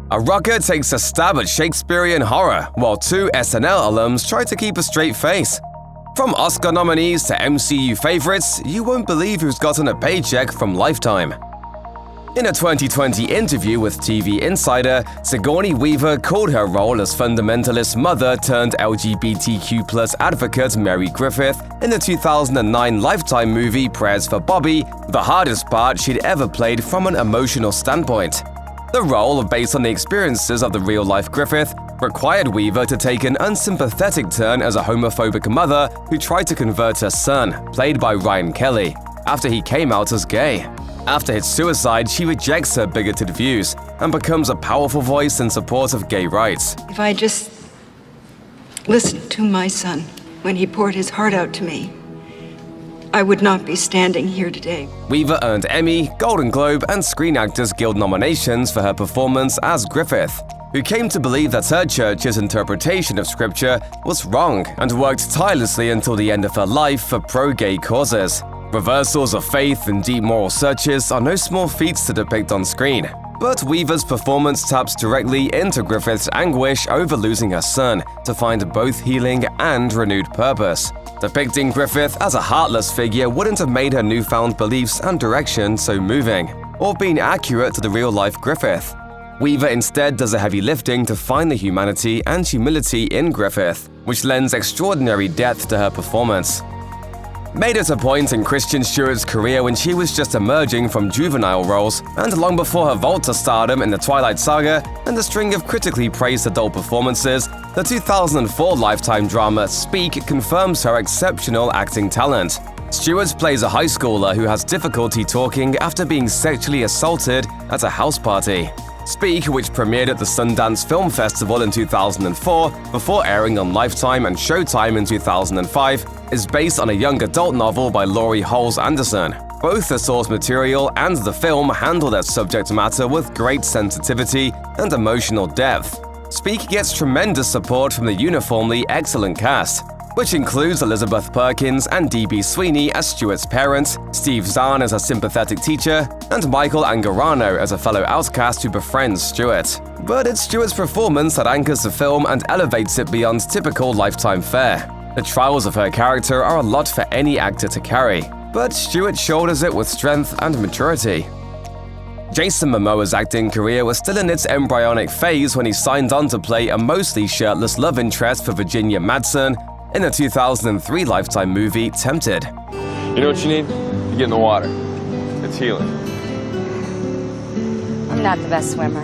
A rocker takes a stab at Shakespearean horror, while two SNL alums try to keep a straight face. From Oscar nominees to MCU favorites, you won't believe who's gotten a paycheck from Lifetime. In a 2020 interview with TV Insider, Sigourney Weaver called her role as fundamentalist mother turned LGBTQ+ advocate Mary Griffith in the 2009 Lifetime movie Prayers for Bobby the hardest part she'd ever played from an emotional standpoint. The role, based on the experiences of the real-life Griffith, required Weaver to take an unsympathetic turn as a homophobic mother who tried to convert her son, played by Ryan Kelly, after he came out as gay. After his suicide, she rejects her bigoted views and becomes a powerful voice in support of gay rights. If I just listened to my son when he poured his heart out to me, I would not be standing here today. Weaver earned Emmy, Golden Globe, and Screen Actors Guild nominations for her performance as Griffith, who came to believe that her church's interpretation of scripture was wrong and worked tirelessly until the end of her life for pro-gay causes. Reversals of faith and deep moral searches are no small feats to depict on screen, but Weaver's performance taps directly into Griffith's anguish over losing her son to find both healing and renewed purpose. Depicting Griffith as a heartless figure wouldn't have made her newfound beliefs and direction so moving, or been accurate to the real-life Griffith. Weaver instead does the heavy lifting to find the humanity and humility in Griffith, which lends extraordinary depth to her performance. Made it a point in Kristen Stewart's career when she was just emerging from juvenile roles, and long before her vault to stardom in the Twilight Saga and a string of critically praised adult performances, the 2004 Lifetime drama Speak confirms her exceptional acting talent. Stewart plays a high schooler who has difficulty talking after being sexually assaulted at a house party. Speak, which premiered at the Sundance Film Festival in 2004 before airing on Lifetime and Showtime in 2005, is based on a young adult novel by Laurie Halse Anderson. Both the source material and the film handle their subject matter with great sensitivity and emotional depth. Speak gets tremendous support from the uniformly excellent cast, which includes Elizabeth Perkins and D.B. Sweeney as Stewart's parents, Steve Zahn as a sympathetic teacher, and Michael Angarano as a fellow outcast who befriends Stewart. But it's Stewart's performance that anchors the film and elevates it beyond typical Lifetime fare. The trials of her character are a lot for any actor to carry, but Stewart shoulders it with strength and maturity. Jason Momoa's acting career was still in its embryonic phase when he signed on to play a mostly shirtless love interest for Virginia Madsen in the 2003 Lifetime movie Tempted. You know what you need? You get in the water. It's healing. I'm not the best swimmer.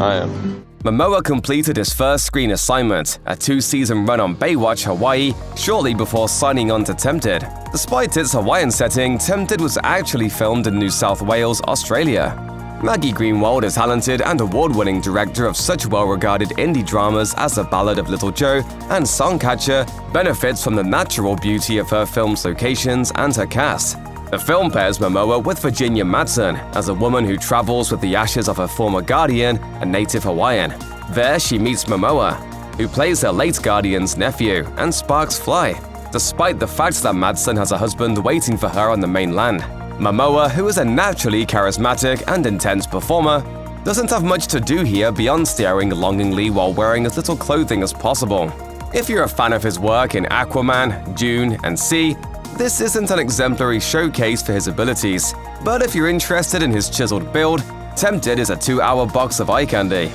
I am. Momoa completed his first screen assignment, a 2-season run on Baywatch Hawaii, shortly before signing on to Tempted. Despite its Hawaiian setting, Tempted was actually filmed in New South Wales, Australia. Maggie Greenwald is talented and award-winning director of such well-regarded indie dramas as The Ballad of Little Joe and Songcatcher, benefits from the natural beauty of her film's locations and her cast. The film pairs Momoa with Virginia Madsen as a woman who travels with the ashes of her former guardian, a native Hawaiian. There she meets Momoa, who plays her late guardian's nephew, and sparks fly, despite the fact that Madsen has a husband waiting for her on the mainland. Momoa, who is a naturally charismatic and intense performer, doesn't have much to do here beyond staring longingly while wearing as little clothing as possible. If you're a fan of his work in Aquaman, Dune, and See, this isn't an exemplary showcase for his abilities, but if you're interested in his chiseled build, Tempted is a 2-hour box of eye candy.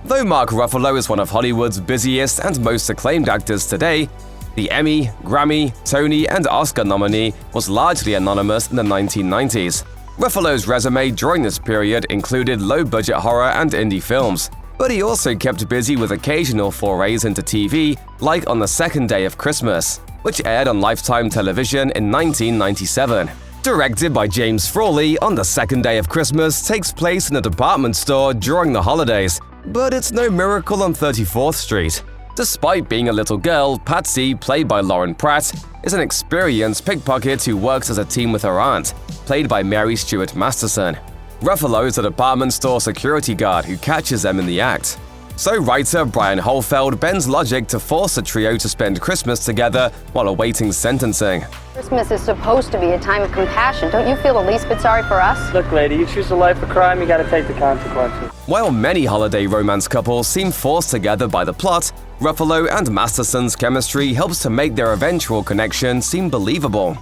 Though Mark Ruffalo is one of Hollywood's busiest and most acclaimed actors today, the Emmy, Grammy, Tony, and Oscar nominee was largely anonymous in the 1990s. Ruffalo's resume during this period included low-budget horror and indie films, but he also kept busy with occasional forays into TV, like On the Second Day of Christmas, which aired on Lifetime television in 1997. Directed by James Frawley, On the Second Day of Christmas takes place in a department store during the holidays, but it's no miracle on 34th Street. Despite being a little girl, Patsy, played by Lauren Pratt, is an experienced pickpocket who works as a team with her aunt, played by Mary Stuart Masterson. Ruffalo is a department store security guard who catches them in the act. So writer Brian Holfeld bends logic to force the trio to spend Christmas together while awaiting sentencing. Christmas is supposed to be a time of compassion. Don't you feel the least bit sorry for us? Look, lady, you choose a life of crime, you gotta take the consequences. While many holiday romance couples seem forced together by the plot, Ruffalo and Masterson's chemistry helps to make their eventual connection seem believable.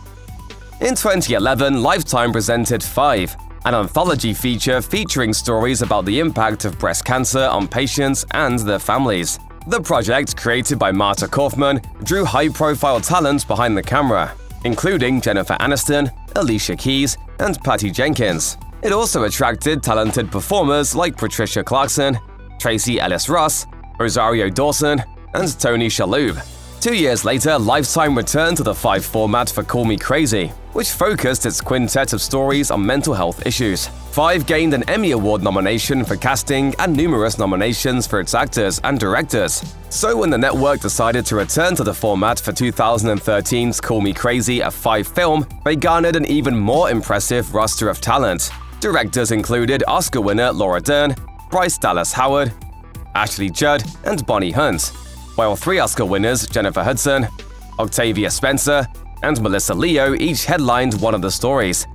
In 2011, Lifetime presented 5, an anthology feature featuring stories about the impact of breast cancer on patients and their families. The project, created by Marta Kaufman, drew high-profile talent behind the camera, including Jennifer Aniston, Alicia Keys, and Patty Jenkins. It also attracted talented performers like Patricia Clarkson, Tracy Ellis Ross, Rosario Dawson, and Tony Shalhoub. 2 years later, Lifetime returned to the 5 format for Call Me Crazy, which focused its quintet of stories on mental health issues. 5 gained an Emmy Award nomination for casting and numerous nominations for its actors and directors. So when the network decided to return to the format for 2013's Call Me Crazy, a 5 film, they garnered an even more impressive roster of talent. Directors included Oscar winner Laura Dern, Bryce Dallas Howard, Ashley Judd, and Bonnie Hunt, while 3 Oscar winners, Jennifer Hudson, Octavia Spencer, and Melissa Leo, each headlined one of the stories.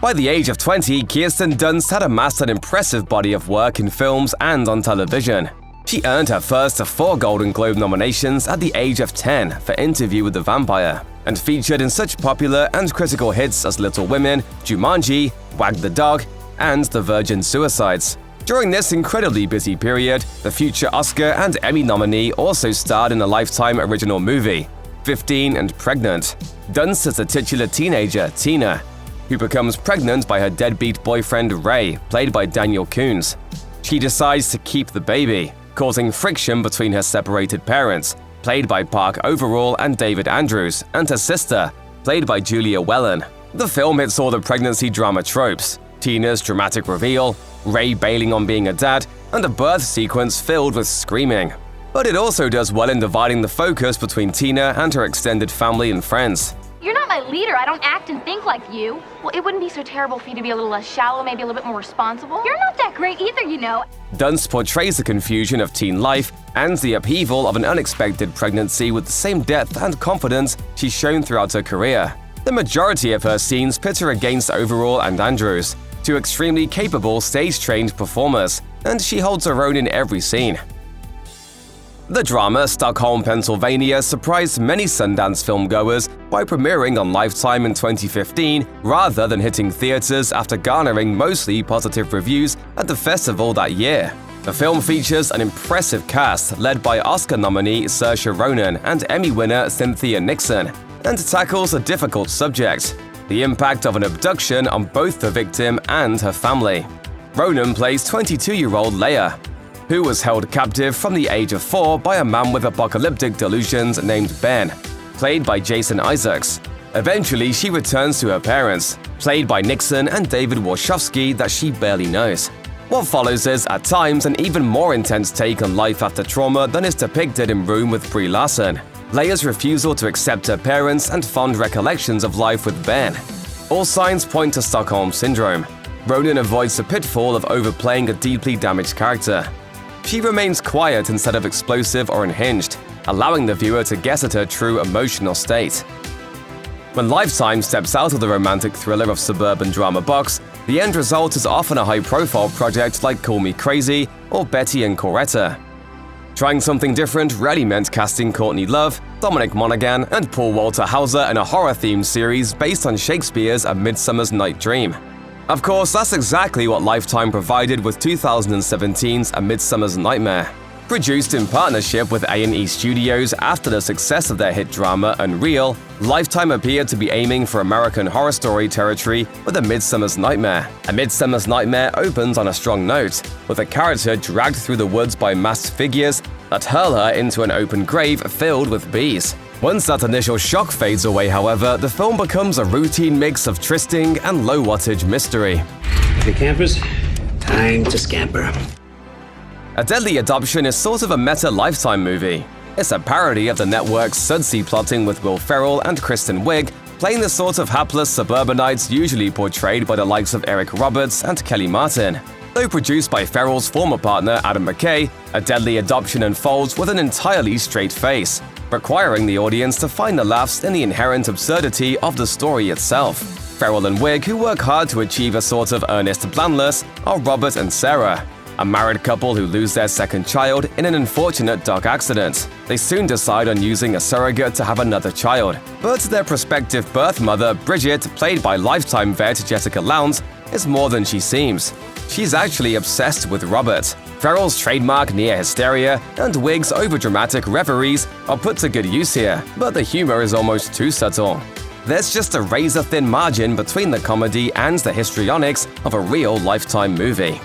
By the age of 20, Kirsten Dunst had amassed an impressive body of work in films and on television. She earned her first of 4 Golden Globe nominations at the age of 10 for Interview with the Vampire, and featured in such popular and critical hits as Little Women, Jumanji, Wag the Dog, and The Virgin Suicides. During this incredibly busy period, the future Oscar and Emmy nominee also starred in a Lifetime original movie, 15 and Pregnant. Dunst is the titular teenager, Tina, who becomes pregnant by her deadbeat boyfriend Ray, played by Daniel Koontz. She decides to keep the baby, causing friction between her separated parents, played by Park Overall and David Andrews, and her sister, played by Julia Whelan. The film hits all the pregnancy drama tropes: Tina's dramatic reveal, Ray bailing on being a dad, and a birth sequence filled with screaming. But it also does well in dividing the focus between Tina and her extended family and friends. You're not my leader. I don't act and think like you. Well, it wouldn't be so terrible for you to be a little less shallow, maybe a little bit more responsible. You're not that great either, you know. Dunst portrays the confusion of teen life and the upheaval of an unexpected pregnancy with the same depth and confidence she's shown throughout her career. The majority of her scenes pit her against Overall and Andrews, 2 extremely capable stage-trained performers, and she holds her own in every scene. The drama Stockholm, Pennsylvania surprised many Sundance filmgoers by premiering on Lifetime in 2015 rather than hitting theaters after garnering mostly positive reviews at the festival that year. The film features an impressive cast led by Oscar nominee Saoirse Ronan and Emmy winner Cynthia Nixon, and tackles a difficult subject: the impact of an abduction on both the victim and her family. Ronan plays 22-year-old Leia, who was held captive from the age of 4 by a man with apocalyptic delusions named Ben, played by Jason Isaacs. Eventually, she returns to her parents, played by Nixon and David Warshawski, that she barely knows. What follows is, at times, an even more intense take on life after trauma than is depicted in Room with Brie Larson. Leia's refusal to accept her parents and fond recollections of life with Ben. All signs point to Stockholm Syndrome. Ronan avoids the pitfall of overplaying a deeply damaged character. She remains quiet instead of explosive or unhinged, allowing the viewer to guess at her true emotional state. When Lifetime steps out of the romantic thriller of suburban drama box, the end result is often a high-profile project like Call Me Crazy or Betty and Coretta. Trying something different rarely meant casting Courtney Love, Dominic Monaghan, and Paul Walter Hauser in a horror-themed series based on Shakespeare's A Midsummer's Night Dream. Of course, that's exactly what Lifetime provided with 2017's A Midsummer's Nightmare. Produced in partnership with A&E Studios after the success of their hit drama Unreal, Lifetime appeared to be aiming for American Horror Story territory with A Midsummer's Nightmare. A Midsummer's Nightmare opens on a strong note, with a character dragged through the woods by masked figures that hurl her into an open grave filled with bees. Once that initial shock fades away, however, the film becomes a routine mix of twisting and low-wattage mystery. Okay, campers, time to scamper. A Deadly Adoption is sort of a meta Lifetime movie. It's a parody of the network's sudsy plotting with Will Ferrell and Kristen Wiig, playing the sort of hapless suburbanites usually portrayed by the likes of Eric Roberts and Kelly Martin. Though produced by Ferrell's former partner Adam McKay, A Deadly Adoption unfolds with an entirely straight face, requiring the audience to find the laughs in the inherent absurdity of the story itself. Ferrell and Wiig, who work hard to achieve a sort of earnest blandness, are Robert and Sarah, a married couple who lose their second child in an unfortunate dog accident. They soon decide on using a surrogate to have another child, but their prospective birth mother, Bridget, played by lifetime vet Jessica Lowndes, is more than she seems. She's actually obsessed with Robert. Ferrell's trademark near hysteria and Wiig's overdramatic reveries are put to good use here, but the humor is almost too subtle. There's just a razor-thin margin between the comedy and the histrionics of a real Lifetime movie.